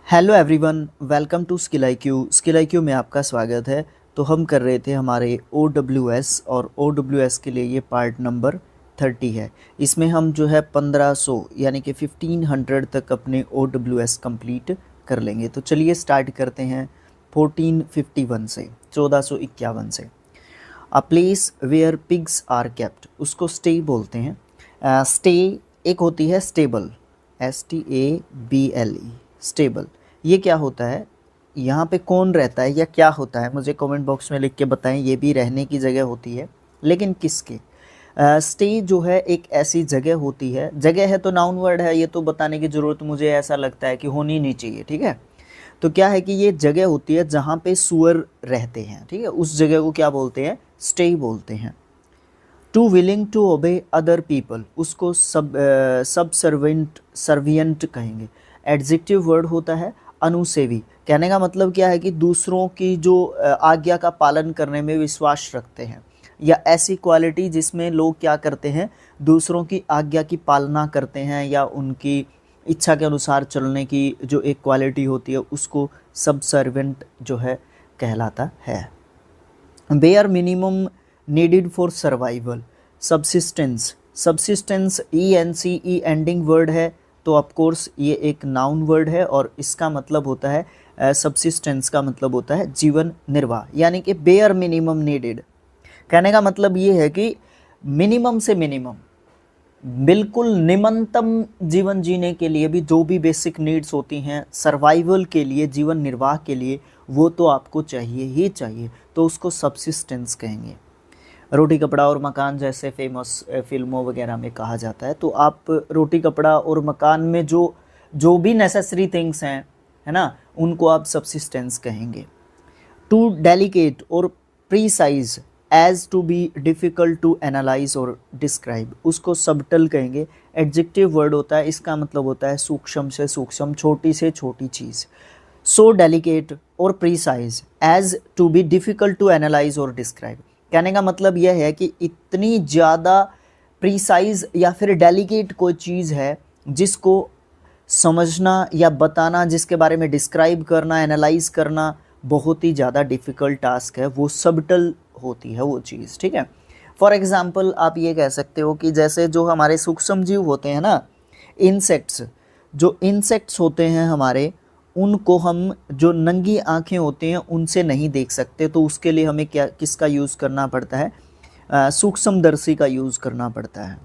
Hello everyone, welcome to skill IQ। Skill IQ में आपका स्वागत है। तो हम कर रहे थे हमारे OWS और OWS के लिए ये पार्ट नंबर 30 है। इसमें हम जो है 1500 यानी कि 1500 तक अपने OWS कंप्लीट कर लेंगे। तो चलिए स्टार्ट करते हैं 1451 से, 1451 से। A place where pigs are kept, उसको स्टे बोलते हैं। स्टे एक होती है स्टेबल, STABLE, स्टेबल। ये क्या होता है, यहाँ पे कौन रहता है या क्या होता है, मुझे कमेंट बॉक्स में लिख के बताएं। ये भी रहने की जगह होती है, लेकिन किसके? स्टे जो है एक ऐसी जगह होती है, जगह है तो नाउन वर्ड है, ये तो बताने की ज़रूरत मुझे ऐसा लगता है कि होनी नहीं चाहिए। ठीक है, तो क्या है कि ये जगह होती है जहाँ पे सुअर रहते हैं। ठीक है, उस जगह को क्या बोलते हैं? स्टे बोलते हैं। Too willing to obey other people, उसको सब सर्वियंट कहेंगे। एडजेक्टिव वर्ड होता है अनुसेवी। कहने का मतलब क्या है कि दूसरों की जो आज्ञा का पालन करने में विश्वास रखते हैं, या ऐसी क्वालिटी जिसमें लोग क्या करते हैं, दूसरों की आज्ञा की पालना करते हैं या उनकी इच्छा के अनुसार चलने की जो एक क्वालिटी होती है, उसको सब सर्वेंट जो है कहलाता है। Bare minimum needed for survival, subsistence. Subsistence ENCE ending word है, तो ऑफ कोर्स ये एक नाउन वर्ड है और इसका मतलब होता है सब्सिस्टेंस का मतलब होता है जीवन निर्वाह, यानी कि बेयर मिनिमम नीडेड। कहने का मतलब ये है कि मिनिमम से मिनिमम, बिल्कुल निम्नतम जीवन जीने के लिए भी जो भी बेसिक नीड्स होती हैं सर्वाइवल के लिए, जीवन निर्वाह के लिए, वो तो आपको चाहिए ही चाहिए, तो उसको सब्सिस्टेंस कहेंगे। रोटी कपड़ा और मकान जैसे फेमस फिल्मों वगैरह में कहा जाता है, तो आप रोटी कपड़ा और मकान में जो जो भी नेसेसरी थिंग्स हैं, है ना, उनको आप सब्सिस्टेंस कहेंगे। टू डेलिकेट और precise as to be difficult to analyse और डिस्क्राइब, उसको सबटल कहेंगे। एडजेक्टिव वर्ड होता है, इसका मतलब होता है सूक्ष्म से सूक्ष्म, छोटी से छोटी चीज़। सो डेलिकेट और precise as to be difficult to analyse और डिस्क्राइब, कहने का मतलब यह है कि इतनी ज़्यादा प्रीसाइज या फिर डेलिकेट कोई चीज़ है जिसको समझना या बताना, जिसके बारे में डिस्क्राइब करना, एनालाइज करना बहुत ही ज़्यादा डिफ़िकल्ट टास्क है, वो सबटल होती है वो चीज़। ठीक है, फॉर एग्ज़ाम्पल आप ये कह सकते हो कि जैसे जो हमारे सूक्ष्म जीव होते हैं ना, इंसेक्ट्स, जो इंसेक्ट्स होते हैं हमारे, उनको हम जो नंगी आँखें होती हैं उनसे नहीं देख सकते, तो उसके लिए हमें क्या किसका यूज़ करना पड़ता है? सूक्ष्मदर्शी का यूज़ करना पड़ता है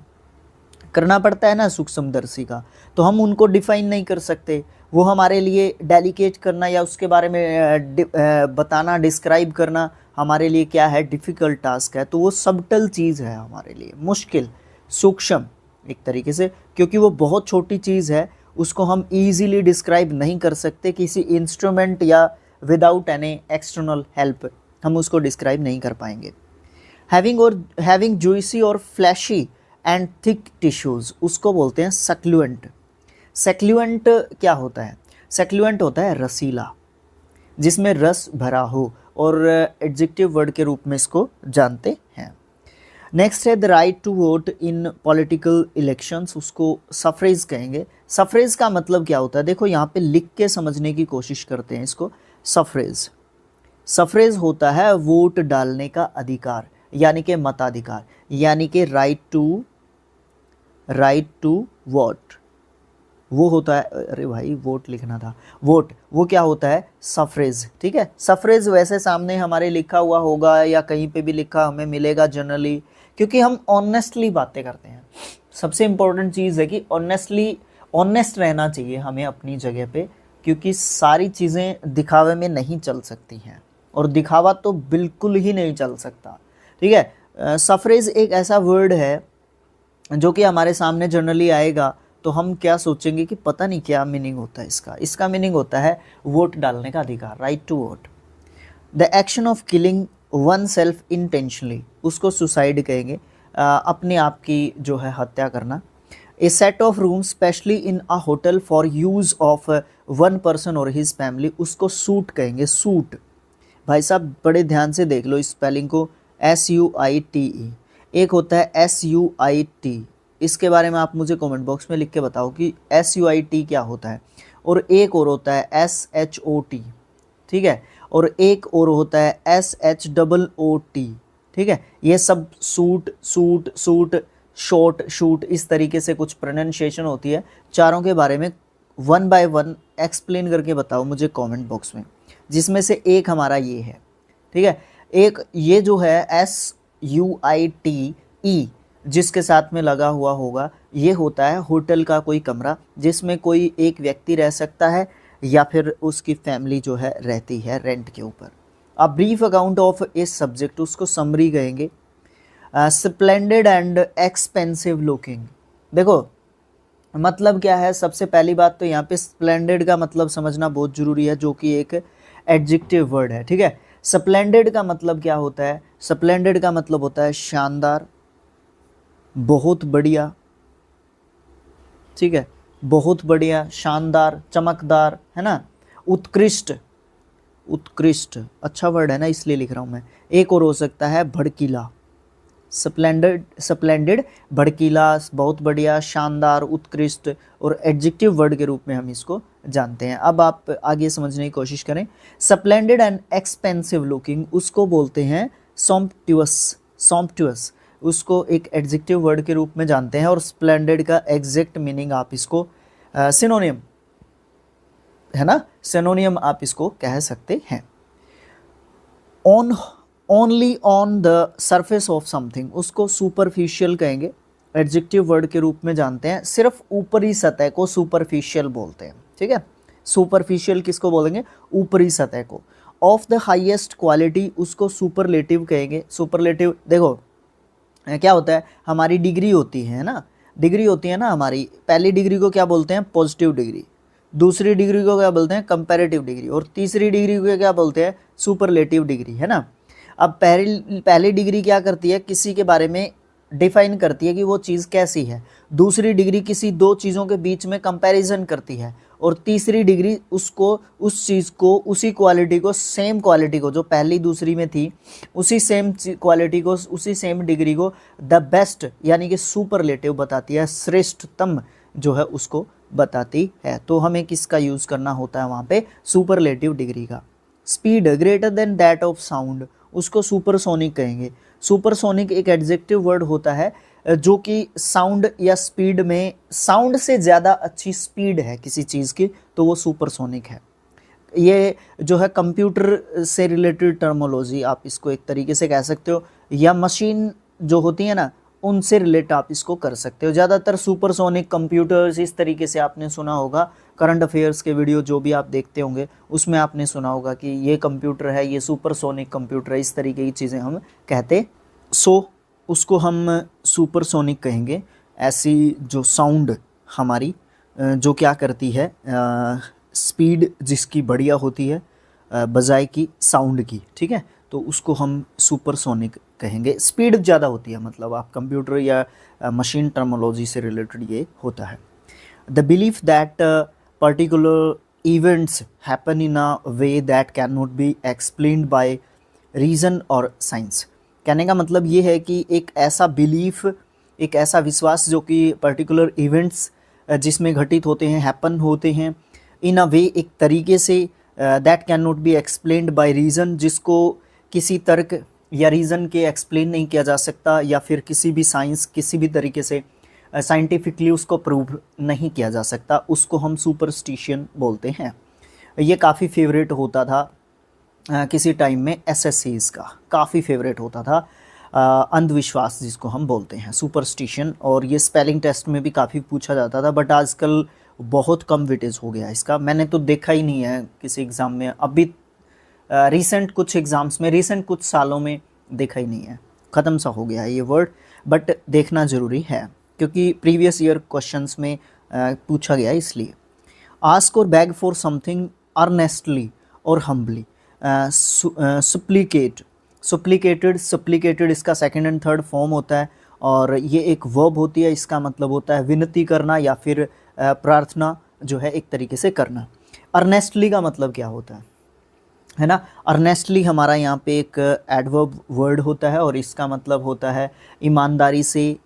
ना, सूक्ष्मदर्शी का। तो हम उनको डिफ़ाइन नहीं कर सकते, वो हमारे लिए डेलिकेट करना या उसके बारे में बताना, डिस्क्राइब करना हमारे लिए क्या है? डिफ़िकल्ट टास्क है। तो वो सबटल चीज़ है हमारे लिए, मुश्किल, सूक्ष्म एक तरीके से, क्योंकि वो बहुत छोटी चीज़ है, उसको हम ईज़िली डिस्क्राइब नहीं कर सकते किसी इंस्ट्रूमेंट या विदाउट एनी एक्सटर्नल हेल्प, हम उसको डिस्क्राइब नहीं कर पाएंगे। हैविंग जूसी और फ्लैशी एंड थिक टिश्यूज़, उसको बोलते हैं सक्ल्यूएंट। सक्ल्यूएंट क्या होता है? सक्ल्यूएंट होता है रसीला, जिसमें रस भरा हो, और एडजेक्टिव वर्ड के रूप में इसको जानते हैं। नेक्स्ट है the right to vote in political elections, उसको सफ्रेज कहेंगे। सफ्रेज का मतलब क्या होता है? देखो यहाँ पे लिख के समझने की कोशिश करते हैं इसको। सफ्रेज, सफ्रेज होता है वोट डालने का अधिकार, यानी कि मताधिकार, यानी कि राइट टू वोट, वो होता है। अरे भाई वोट लिखना था, वोट, वो क्या होता है? सफ्रेज। ठीक है, सफ्रेज वैसे सामने हमारे लिखा हुआ होगा या कहीं पे भी लिखा हमें मिलेगा जनरली, क्योंकि हम ऑनेस्टली बातें करते हैं। सबसे इम्पोर्टेंट चीज़ है कि ऑनेस्ट रहना चाहिए हमें अपनी जगह पे, क्योंकि सारी चीज़ें दिखावे में नहीं चल सकती हैं, और दिखावा तो बिल्कुल ही नहीं चल सकता। ठीक है, सफ्रेज एक ऐसा वर्ड है जो कि हमारे सामने जनरली आएगा, तो हम क्या सोचेंगे कि पता नहीं क्या मीनिंग होता है इसका। इसका मीनिंग होता है वोट डालने का अधिकार, right to vote. The action of killing oneself intentionally, उसको सुसाइड कहेंगे, अपने आप की जो है हत्या करना। A set of room specially in a hotel for use of one person और हिज फैमिली, उसको सूट कहेंगे। सूट, भाई साहब बड़े ध्यान से देख लो इस स्पेलिंग को, SUITE। एक होता है SUIT, इसके बारे में आप मुझे कमेंट बॉक्स में लिख के बताओ कि SUIT क्या होता है। और एक और होता है SHOT, ठीक है, और एक और होता है SHOOT, ठीक है। ये सब suit suit suit short shoot इस तरीके से कुछ प्रोनाउंसिएशन होती है। चारों के बारे में 1 बाय 1 एक्सप्लेन करके बताओ मुझे कमेंट बॉक्स में, जिसमें से एक हमारा ये है, ठीक है। एक ये जो है SUITE जिसके साथ में लगा हुआ होगा, ये होता है होटल का कोई कमरा जिसमें कोई एक व्यक्ति रह सकता है या फिर उसकी फैमिली जो है रहती है रेंट के ऊपर। A brief account of a subject, उसको समरी कहेंगे। स्प्लेंडेड एंड एक्सपेंसिव लुकिंग, देखो मतलब क्या है, सबसे पहली बात तो यहाँ पे स्प्लेंडेड का मतलब समझना बहुत ज़रूरी है, जो कि एक एडजेक्टिव वर्ड है, ठीक है। स्प्लेंडेड का मतलब क्या होता है? स्प्लेंडेड का मतलब होता है शानदार, बहुत बढ़िया, ठीक है, बहुत बढ़िया, शानदार, चमकदार, है ना। उत्कृष्ट, उत्कृष्ट अच्छा वर्ड है ना, इसलिए लिख रहा हूँ मैं। एक और हो सकता है भड़कीला, स्प्लेंडेड, स्प्लेंडेड, भड़कीला, बहुत बढ़िया, शानदार, उत्कृष्ट, और एडजेक्टिव वर्ड के रूप में हम इसको जानते हैं। अब आप आगे समझने की कोशिश करें। स्प्लेंडेड एंड एक्सपेंसिव लुकिंग उसको बोलते हैं सॉम्प्टुअस, सॉम्प्टुअस उसको एक एडजेक्टिव वर्ड के रूप में जानते हैं। और स्प्लेंडेड का एग्जैक्ट मीनिंग आप इसको सिनोनियम, है ना, सिनोनियम आप इसको कह सकते हैं। On, only on the surface of something उसको सुपरफिशियल कहेंगे, एडजेक्टिव वर्ड के रूप में जानते हैं। सिर्फ ऊपरी सतह को सुपरफिशियल बोलते हैं, ठीक है। सुपरफिशियल किसको बोलेंगे? ऊपरी सतह को। ऑफ द हाईएस्ट क्वालिटी उसको सुपरलेटिव कहेंगे। सुपरलेटिव देखो क्या होता है, हमारी डिग्री होती है ना, डिग्री होती है ना हमारी, पहली डिग्री को क्या बोलते हैं? पॉजिटिव डिग्री, दूसरी डिग्री को क्या बोलते हैं? कंपैरेटिव डिग्री, और तीसरी डिग्री को क्या बोलते हैं? सुपरलेटिव डिग्री, है ना। अब पहली डिग्री क्या करती है? किसी के बारे में डिफाइन करती है कि वो चीज़ कैसी है। दूसरी डिग्री किसी दो चीज़ों के बीच में कंपैरिजन करती है, और तीसरी डिग्री उसको, उस चीज़ को, उसी क्वालिटी को, सेम क्वालिटी को जो पहली दूसरी में थी, उसी सेम क्वालिटी को, उसी सेम डिग्री को द बेस्ट यानी कि सुपरलेटिव बताती है, श्रेष्ठतम जो है उसको बताती है। तो हमें किसका यूज़ करना होता है वहाँ पे? सुपरलेटिव डिग्री का। Speed greater than that of sound उसको सुपरसोनिक कहेंगे। सुपरसोनिक एक एडजेक्टिव वर्ड होता है जो कि साउंड या स्पीड में, साउंड से ज़्यादा अच्छी स्पीड है किसी चीज़ की, तो वो सुपरसोनिक है। ये जो है कंप्यूटर से रिलेटेड टर्मोलॉजी आप इसको एक तरीके से कह सकते हो, या मशीन जो होती है ना उनसे रिलेट आप इसको कर सकते हो। ज़्यादातर सुपरसोनिक कंप्यूटर्स इस तरीके से आपने सुना होगा, करंट अफेयर्स के वीडियो जो भी आप देखते होंगे उसमें आपने सुना होगा कि ये कंप्यूटर है, ये सुपरसोनिक कंप्यूटर है, इस तरीके की चीज़ें हम कहते। सो उसको हम सुपरसोनिक कहेंगे, ऐसी जो साउंड हमारी जो क्या करती है, स्पीड जिसकी बढ़िया होती है बजाय की साउंड की, ठीक है, तो उसको हम सुपरसोनिक कहेंगे। स्पीड ज़्यादा होती है, मतलब आप कंप्यूटर या मशीन टर्मोलॉजी से रिलेटेड ये होता है। The belief that particular events happen in a way that can not be explained by reason और साइंस। कहने का मतलब ये है कि एक ऐसा बिलीफ, एक ऐसा विश्वास जो कि पर्टिकुलर इवेंट्स जिसमें घटित होते हैं, हैपन होते हैं इन अ वे, एक तरीके से, that can not be explained by reason, जिसको किसी तर्क या रीज़न के एक्सप्लेन नहीं किया जा सकता, या फिर किसी भी साइंस, किसी भी तरीके से साइंटिफिकली उसको प्रूव नहीं किया जा सकता, उसको हम सुपरस्टिशन बोलते हैं। ये काफ़ी फेवरेट होता था किसी टाइम में, एसएससीज का काफ़ी फेवरेट होता था, अंधविश्वास जिसको हम बोलते हैं, सुपरस्टिशन। और ये स्पेलिंग टेस्ट में भी काफ़ी पूछा जाता था, बट आजकल बहुत कम वेटेज हो गया इसका, मैंने तो देखा ही नहीं है किसी एग्ज़ाम में अभी, रिसेंट कुछ एग्ज़ाम्स में, रिसेंट कुछ सालों में देखा ही नहीं है, ख़त्म सा हो गया है ये वर्ड, बट देखना ज़रूरी है क्योंकि प्रीवियस ईयर क्वेश्चंस में पूछा गया इसलिए। आस्क और बैग फॉर समथिंग अर्नेस्टली और हम्बली। सुप्लिकेट, सुप्लिकेटेड, सुप्लिकेटेड इसका सेकंड एंड थर्ड फॉर्म होता है, और ये एक वर्ब होती है, इसका मतलब होता है विनती करना या फिर प्रार्थना जो है एक तरीके से करना। अर्नेस्टली का मतलब क्या होता है ना, अर्नेस्टली हमारा यहाँ पे एक एडवर्ब वर्ड होता है, और इसका मतलब होता है ईमानदारी से,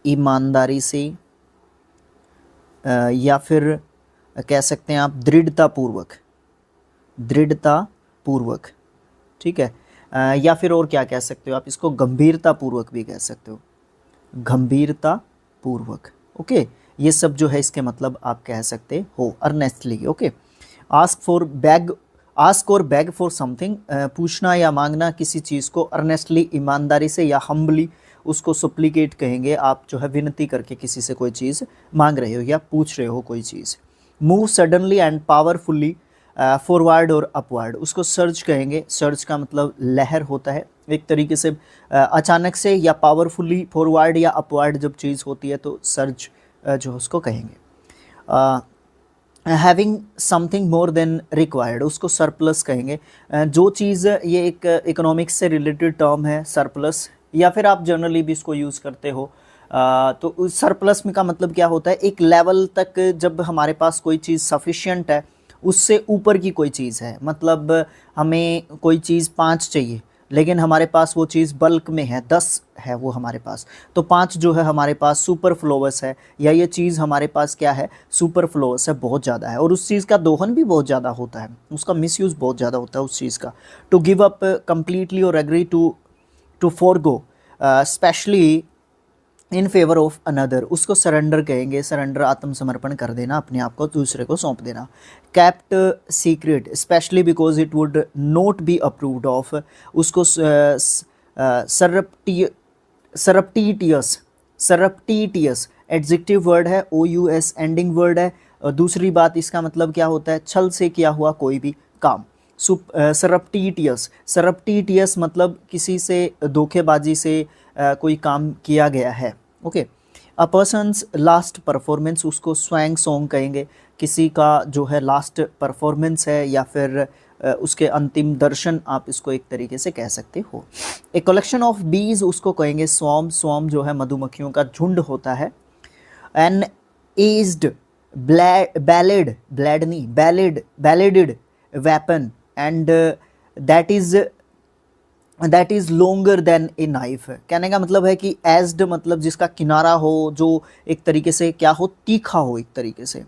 ईमानदारी से, या फिर कह सकते हैं आप दृढ़तापूर्वक, दृढ़तापूर्वक, ठीक है। या फिर और क्या कह सकते हो आप इसको, गंभीरतापूर्वक भी कह सकते हो, गंभीरतापूर्वक। ओके, ये सब जो है इसके मतलब आप कह सकते हो earnestly. Okay, ask for bag, ask और बैग फॉर समथिंग, पूछना या मांगना किसी चीज़ को अर्नेस्टली, ईमानदारी से, या हम्बली उसको सुप्लिकेट कहेंगे, आप जो है विनती करके किसी से कोई चीज़ मांग रहे हो या पूछ रहे हो कोई चीज़। Move suddenly and powerfully, forward और अपवर्ड उसको सर्ज कहेंगे। सर्ज का मतलब लहर होता है एक तरीके से, अचानक से या पावरफुली, फॉरवर्ड या अपवर्ड जब चीज़ होती है तो सर्ज जो उसको कहेंगे। Having something more than required उसको सरप्लस कहेंगे। जो चीज़, ये एक इकोनॉमिक्स से रिलेटेड टर्म है सरप्लस, या फिर आप जनरली भी इसको यूज़ करते हो। तो सरप्लस में का मतलब क्या होता है, एक लेवल तक जब हमारे पास कोई चीज़ सफिशिएंट है, उससे ऊपर की कोई चीज़ है, मतलब हमें कोई चीज़ 5 चाहिए लेकिन हमारे पास वो चीज़ बल्क में है, 10 है वो हमारे पास, तो 5 जो है हमारे पास सुपर फ्लोवस है, या ये चीज़ हमारे पास क्या है, सुपर फ्लोवस है, बहुत ज़्यादा है, और उस चीज़ का दोहन भी बहुत ज़्यादा होता है, उसका मिसयूज़ बहुत ज़्यादा होता है उस चीज़ का। टू गिव अप कम्प्लीटली और agree to forgo specially in favour of another उसको सरेंडर कहेंगे। सरेंडर आत्मसमर्पण कर देना, अपने आप को दूसरे को सौंप देना। Kept secret specially because it would not be approved of उसको सरप्टीटियस एडजेक्टिव वर्ड है, OUS एंडिंग वर्ड है। दूसरी बात इसका मतलब क्या होता है, छल से किया हुआ कोई भी काम। सरप्टीटियस मतलब किसी से धोखेबाजी से कोई काम किया गया है। ओके, अ पर्सन्स लास्ट परफॉर्मेंस उसको स्वैंग सॉन्ग कहेंगे। किसी का जो है लास्ट परफॉर्मेंस है या फिर उसके अंतिम दर्शन, आप इसको एक तरीके से कह सकते हो। ए कलेक्शन ऑफ बीज उसको कहेंगे स्वॉर्म। स्वॉर्म जो है मधुमक्खियों का झुंड होता है। An edged bladed weapon and that is longer than a knife. कहने का मतलब है कि एज्ड मतलब जिसका किनारा हो, जो एक तरीके से क्या हो, तीखा हो एक तरीके से,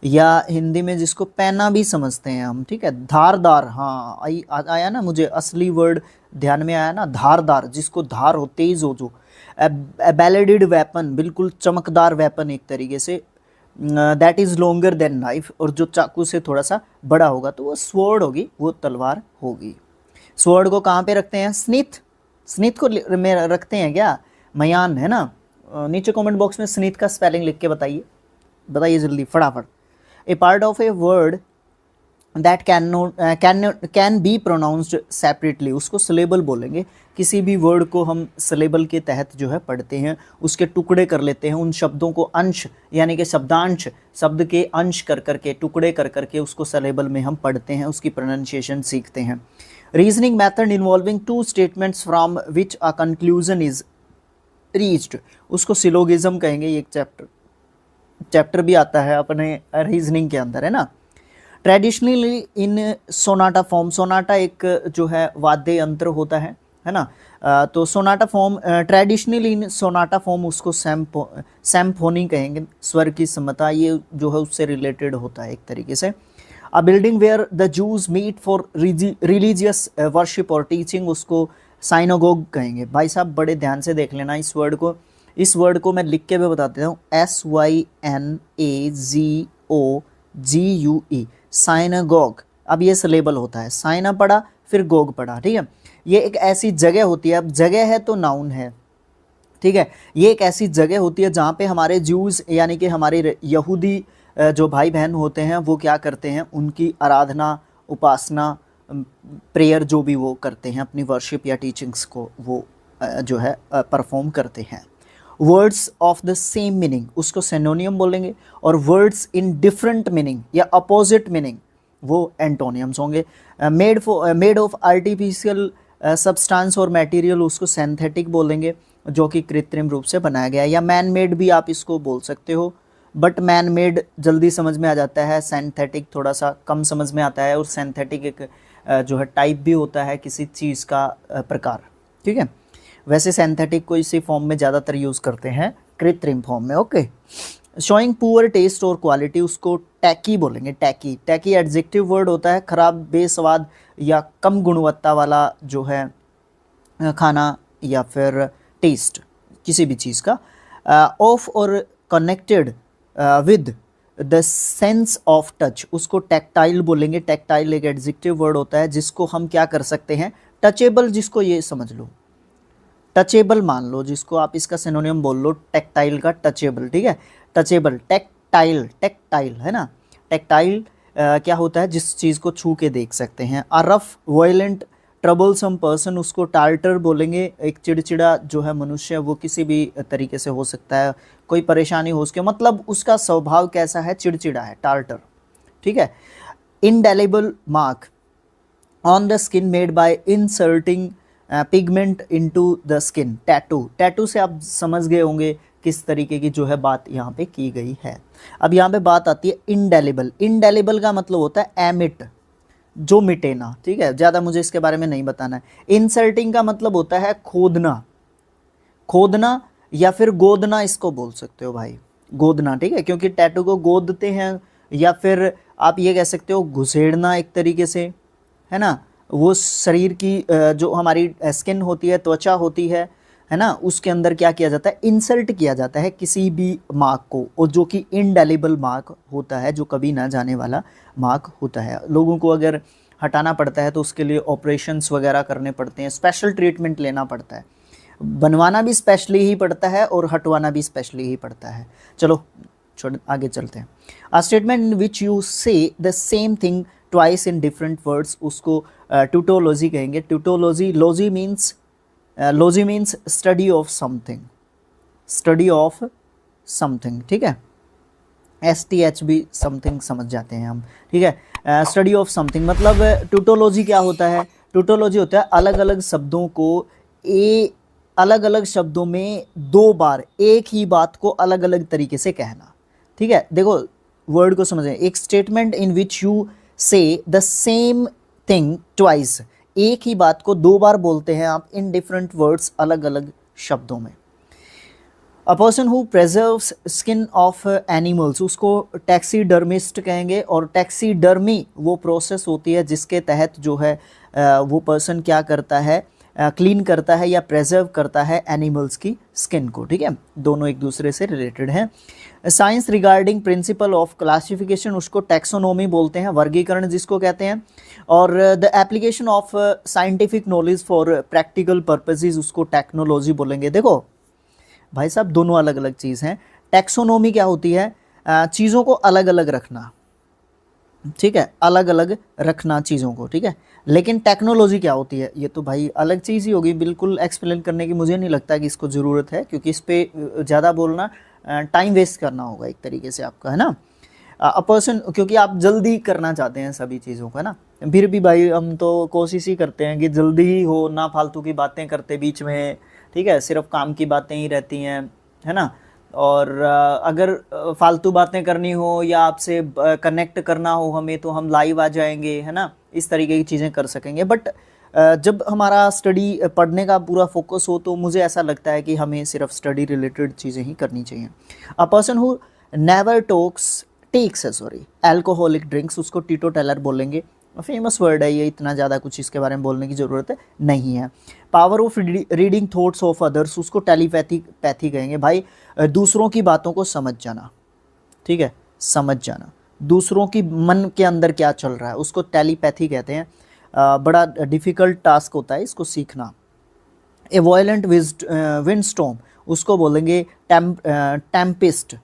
या हिंदी में जिसको पैना भी समझते हैं हम, ठीक है, धारदार। हाँ, आया ना, मुझे असली वर्ड ध्यान में आया ना, धारदार, जिसको धार हो, तेज हो जो। बैलेडेड वेपन बिल्कुल चमकदार वेपन एक तरीके से। That is longer than knife, और जो चाकू से थोड़ा सा बड़ा होगा तो वो स्वॉर्ड होगी, वो तलवार होगी। स्वॉर्ड को कहाँ पे रखते हैं, स्निथ को में रखते हैं क्या, मयान है ना। नीचे कमेंट बॉक्स में स्निथ का स्पेलिंग लिख के बताइए जल्दी फटाफट। A part of a word that can be pronounced separately उसको सिलेबल बोलेंगे। किसी भी वर्ड को हम सिलेबल के तहत जो है पढ़ते हैं, उसके टुकड़े कर लेते हैं, उन शब्दों को अंश यानी कि शब्दांश, शब्द के अंश कर करके, टुकड़े कर करके उसको सिलेबल में हम पढ़ते हैं, उसकी प्रोनाउंसिएशन सीखते हैं। Reasoning method involving 2 statements from which a conclusion is reached उसको सिलोगिज्म कहेंगे। ये एक चैप्टर भी आता है अपने रीजनिंग के अंदर, है ना। ट्रेडिशनली इन सोनाटा फॉर्म, सोनाटा एक जो है वाद्य यंत्र होता है ना। तो सोनाटा फॉर्म, ट्रेडिशनली इन सोनाटा फॉर्म उसको सैम्फोनी कहेंगे, स्वर की समता, ये जो है उससे रिलेटेड होता है एक तरीके से। A building where the Jews meet for religious worship और टीचिंग उसको साइनागोग कहेंगे। भाई साहब बड़े ध्यान से देख लेना इस वर्ड को, इस वर्ड को मैं लिख के भी बता देता हूँ, SYNAGOGUE, साइनागोग। अब ये सिलेबल होता है, साइना पढ़ा फिर गोग पढ़ा, ठीक है। ये एक ऐसी जगह होती है, अब जगह है तो नाउन है, ठीक है। ये एक ऐसी जगह होती है जहाँ पे हमारे ज्यूज़ यानी कि हमारे यहूदी जो भाई बहन होते हैं वो क्या करते हैं, उनकी आराधना, उपासना, प्रेयर जो भी वो करते हैं, अपनी वर्शिप या टीचिंग्स को वो जो है परफॉर्म करते हैं। Words of the same meaning उसको सिनोनियम बोलेंगे, और वर्ड्स इन डिफरेंट मीनिंग या अपोजिट मीनिंग वो एंटोनियम्स होंगे। मेड ऑफ आर्टिफिशियल सब्सटेंस और मटेरियल उसको सिंथेटिक बोलेंगे, जो कि कृत्रिम रूप से बनाया गया है, या मैन मेड भी आप इसको बोल सकते हो, बट मैन मेड जल्दी समझ में आ जाता है, सिंथेटिक थोड़ा सा कम समझ में आता है, और सिंथेटिक एक जो है टाइप भी होता है किसी चीज़ का प्रकार, ठीक है। वैसे सिंथेटिक को इसी फॉर्म में ज़्यादातर यूज़ करते हैं, कृत्रिम फॉर्म में। ओके, शोइंग पुअर टेस्ट और क्वालिटी, उसको टैकी बोलेंगे। टैकी, टैकी एडजेक्टिव वर्ड होता है, खराब, बेस्वाद या कम गुणवत्ता वाला जो है खाना या फिर टेस्ट किसी भी चीज़ का। ऑफ और connected with the sense of touch, उसको टैक्टाइल बोलेंगे। टैक्टाइल एक एडजेक्टिव वर्ड होता है जिसको हम क्या कर सकते हैं, टचेबल, जिसको ये समझ लो टचेबल मान लो, जिसको आप इसका सिनोनिम बोल लो टैक्टाइल का, टचेबल, ठीक है। टचेबल, टैक्टाइल, टैक्टाइल है ना। टैक्टाइल क्या होता है, जिस चीज़ को छू के देख सकते हैं। A rough, violent, troublesome person, उसको टार्टर बोलेंगे। एक चिड़चिड़ा जो है मनुष्य, वो किसी भी तरीके से हो सकता है, कोई परेशानी हो उसके, मतलब उसका स्वभाव कैसा है, चिड़चिड़ा है, टार्टर, ठीक है। Indelible mark on the skin made by inserting pigment into the skin. Tattoo, tattoo से आप समझ गए होंगे किस तरीके की जो है बात यहाँ पे की गई है। अब यहाँ पे बात आती है इंडेलिबल। इंडेलिबल का मतलब होता है एमिट, जो मिटे ना, ठीक है, ज़्यादा मुझे इसके बारे में नहीं बताना है। इंसर्टिंग का मतलब होता है खोदना, खोदना या फिर गोदना, इसको बोल सकते हो भाई, गोदना, ठीक है, क्योंकि टैटू को गोदते हैं, या फिर आप ये कह सकते हो घुसेड़ना एक तरीके से, है ना। वो शरीर की जो हमारी स्किन होती है, त्वचा होती है ना, उसके अंदर क्या किया जाता है, इंसल्ट किया जाता है किसी भी मार्क को, और जो कि इंडेलिबल मार्क होता है, जो कभी ना जाने वाला मार्क होता है। लोगों को अगर हटाना पड़ता है तो उसके लिए ऑपरेशंस वगैरह करने पड़ते हैं, स्पेशल ट्रीटमेंट लेना पड़ता है, बनवाना भी स्पेशली ही पड़ता है और हटवाना भी स्पेशली ही पड़ता है। चलो छोड़, आगे चलते हैं। A statement in which you say the same thing twice in different words, उसको ट्यूटोलॉजी कहेंगे। Tautology, logy means study of something, study of something, ठीक है। STH भी समथिंग समझ जाते हैं हम, ठीक है। स्टडी ऑफ समथिंग मतलब ट्यूटोलॉजी क्या होता है, ट्यूटोलॉजी होता है अलग अलग शब्दों को अलग अलग शब्दों में दो बार एक ही बात को अलग अलग तरीके से कहना, ठीक है। देखो वर्ड को समझें, एक statement in which you say the same thing twice, एक ही बात को दो बार बोलते हैं आप इन डिफरेंट वर्ड्स, अलग अलग शब्दों में। A person who preserves skin of animals, उसको टैक्सीडर्मिस्ट कहेंगे। और टैक्सीडर्मी वो प्रोसेस होती है जिसके तहत जो है वो पर्सन क्या करता है, क्लीन करता है या प्रेजर्व करता है एनिमल्स की स्किन को, ठीक है। दोनों एक दूसरे से रिलेटेड हैं। Science regarding principle of classification, उसको टैक्सोनॉमी बोलते हैं, वर्गीकरण जिसको कहते हैं। और the application of scientific knowledge for practical purposes, उसको टेक्नोलॉजी बोलेंगे। देखो भाई साहब, दोनों अलग अलग चीज़ हैं। टैक्सोनॉमी क्या होती है, चीज़ों को अलग अलग रखना, ठीक है, अलग अलग रखना चीज़ों को, ठीक है। लेकिन टेक्नोलॉजी क्या होती है, ये तो भाई अलग चीज़ ही होगी, बिल्कुल एक्सप्लेन करने की मुझे नहीं लगता कि इसको ज़रूरत है, क्योंकि इस पर ज़्यादा बोलना टाइम वेस्ट करना होगा एक तरीके से आपका, है ना। अ पर्सन, क्योंकि आप जल्दी करना चाहते हैं सभी चीज़ों को, है ना। फिर भी भाई हम तो कोशिश ही करते हैं कि जल्दी ही हो, ना फालतू की बातें करते बीच में, ठीक है, सिर्फ काम की बातें ही रहती हैं, है ना। और अगर फालतू बातें करनी हो या आपसे कनेक्ट करना हो हमें, तो हम लाइव आ जाएंगे, है ना, इस तरीके की चीज़ें कर सकेंगे। बट जब हमारा स्टडी पढ़ने का पूरा फोकस हो, तो मुझे ऐसा लगता है कि हमें सिर्फ स्टडी रिलेटेड चीज़ें ही करनी चाहिए। A person who never takes alcoholic drinks, उसको टीटोटैलर बोलेंगे। फेमस वर्ड है ये, इतना ज़्यादा कुछ इसके बारे में बोलने की ज़रूरत नहीं है। Power of reading thoughts of others, उसको पैथी कहेंगे। भाई दूसरों की बातों को समझ जाना, ठीक है, समझ जाना, दूसरों की मन के अंदर क्या चल रहा है, उसको टेलीपैथी कहते हैं। बड़ा डिफ़िकल्ट टास्क होता है इसको सीखना। ए वायलेंट विंड स्टॉर्म, उसको बोलेंगे टेम्पेस्ट,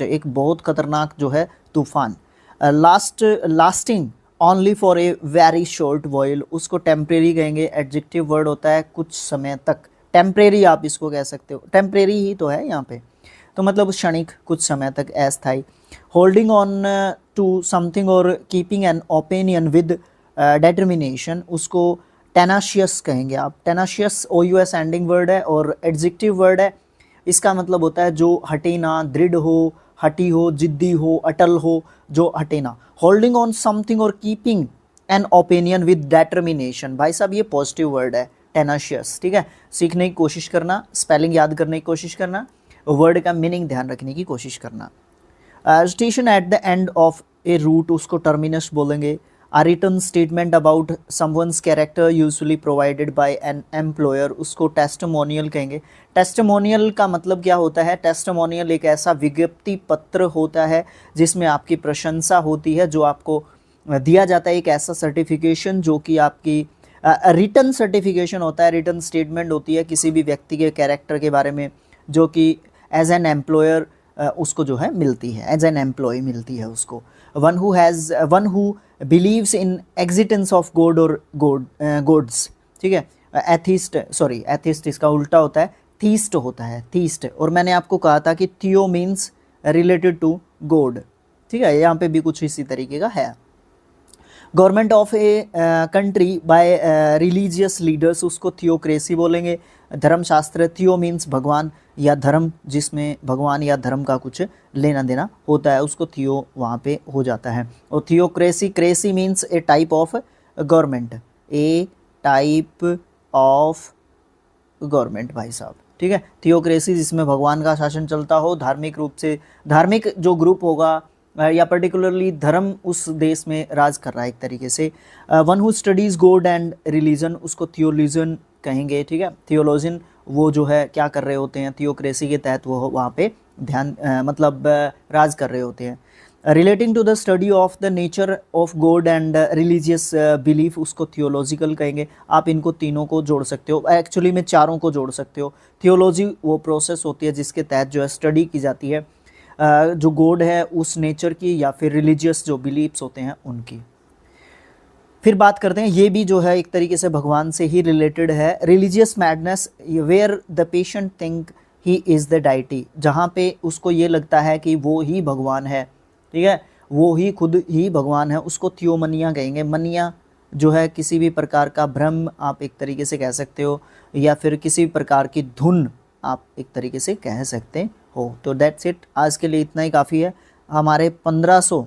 एक बहुत खतरनाक जो है तूफान। Lasting only for a very short voile, उसको टेम्परेरी कहेंगे। एडजेक्टिव वर्ड होता है कुछ समय तक, टेम्परेरी आप इसको कह सकते हो, टेम्परेरी ही तो है यहाँ पे, तो मतलब क्षणिक, कुछ समय तक, अस्थायी। होल्डिंग ऑन टू समथिंग और keeping an opinion with determination, उसको टेनाशियस कहेंगे आप। टेनाशियस OUS एंडिंग वर्ड है और एडजेक्टिव वर्ड है। इसका मतलब होता है जो हटे ना, दृढ़ हो, हटी हो, जिद्दी हो, अटल हो, जो हटे ना। होल्डिंग ऑन समथिंग और keeping an opinion with determination, भाई साहब ये पॉजिटिव वर्ड है, टेनाशियस, ठीक है। सीखने की कोशिश करना, स्पेलिंग याद करने की कोशिश करना। वर्ड का मीनिंग ध्यान रखने की कोशिश करना। Station at the end of a route उसको टर्मिनस बोलेंगे। A written statement about someone's character usually provided by an employer उसको टेस्टिमोनियल कहेंगे। टेस्टिमोनियल का मतलब क्या होता है? टेस्टिमोनियल एक ऐसा विज्ञप्ति पत्र होता है जिसमें आपकी प्रशंसा होती है, जो आपको दिया जाता है। एक ऐसा सर्टिफिकेशन जो कि आपकी रिटन सर्टिफिकेशन होता है, रिटन स्टेटमेंट होती है किसी भी व्यक्ति के कैरेक्टर के बारे में, जो कि एज एन एम्प्लॉयर उसको जो है मिलती है, एज एन एम्प्लॉय मिलती है उसको। One who believes in existence of God और गॉड्स, ठीक है। एथिस्ट इसका उल्टा होता है, थीस्ट होता है, थीस्ट। और मैंने आपको कहा था कि थियो मीन्स रिलेटेड टू गॉड, ठीक है। यहाँ पे भी कुछ इसी तरीके का है। Government of a country bye religious leaders उसको थियोक्रेसी बोलेंगे। धर्मशास्त्र, थियो मीन्स भगवान या धर्म, जिसमें भगवान या धर्म का कुछ लेना देना होता है, उसको थियो वहाँ पे हो जाता है। और theocracy, cracy means A type of government, A type of government भाई साहब, ठीक है। थियोक्रेसी जिसमें भगवान का शासन चलता हो, धार्मिक रूप से, धार्मिक जो ग्रुप होगा या पर्टिकुलरली धर्म उस देश में राज कर रहा है एक तरीके से। One who studies God and religion उसको थियोलॉजियन कहेंगे, ठीक है। थियोलॉजियन वो जो है क्या कर रहे होते हैं, थियोक्रेसी के तहत वो वहाँ पे ध्यान राज कर रहे होते हैं। Relating to the study of the nature of God and religious belief उसको थियोलॉजिकल कहेंगे। आप इनको तीनों को जोड़ सकते हो, एक्चुअली में चारों को जोड़ सकते हो। थियोलॉजी वो प्रोसेस होती है जिसके तहत जो है स्टडी की जाती है जो गॉड है उस नेचर की, या फिर रिलीजियस जो बिलीफ्स होते हैं उनकी। फिर बात करते हैं, ये भी जो है एक तरीके से भगवान से ही रिलेटेड है। Religious madness where the patient think he is the deity, जहाँ पे उसको ये लगता है कि वो ही भगवान है, ठीक है, वो ही खुद ही भगवान है, उसको थियोमनिया कहेंगे। मनिया जो है किसी भी प्रकार का भ्रम आप एक तरीके से कह सकते हो, या फिर किसी भी प्रकार की धुन आप एक तरीके से कह सकते हो। तो दैट्स इट, आज के लिए इतना ही काफ़ी है। हमारे 1500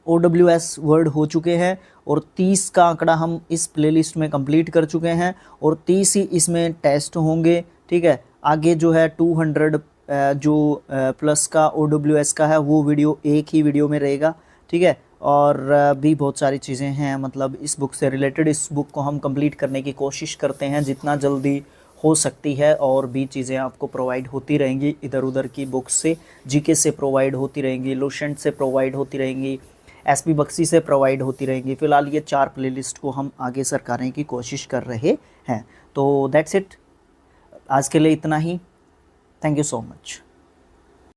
OWS वर्ड हो चुके हैं और 30 का आंकड़ा हम इस प्लेलिस्ट में कंप्लीट कर चुके हैं, और 30 ही इसमें टेस्ट होंगे, ठीक है। आगे जो है 200 जो प्लस का OWS का है वो वीडियो एक ही वीडियो में रहेगा, ठीक है। और भी बहुत सारी चीज़ें हैं मतलब इस बुक से रिलेटेड। इस बुक को हम कंप्लीट करने की कोशिश करते हैं जितना जल्दी हो सकती है, और भी चीज़ें आपको प्रोवाइड होती रहेंगी इधर उधर की बुक्स से, जीके से प्रोवाइड होती रहेंगी, लुसेंट से प्रोवाइड होती रहेंगी, एसपी बख्शी से प्रोवाइड होती रहेंगी। फ़िलहाल ये 4 प्लेलिस्ट को हम आगे सरकाने की कोशिश कर रहे हैं। तो दैट्स इट, आज के लिए इतना ही। Thank you so much.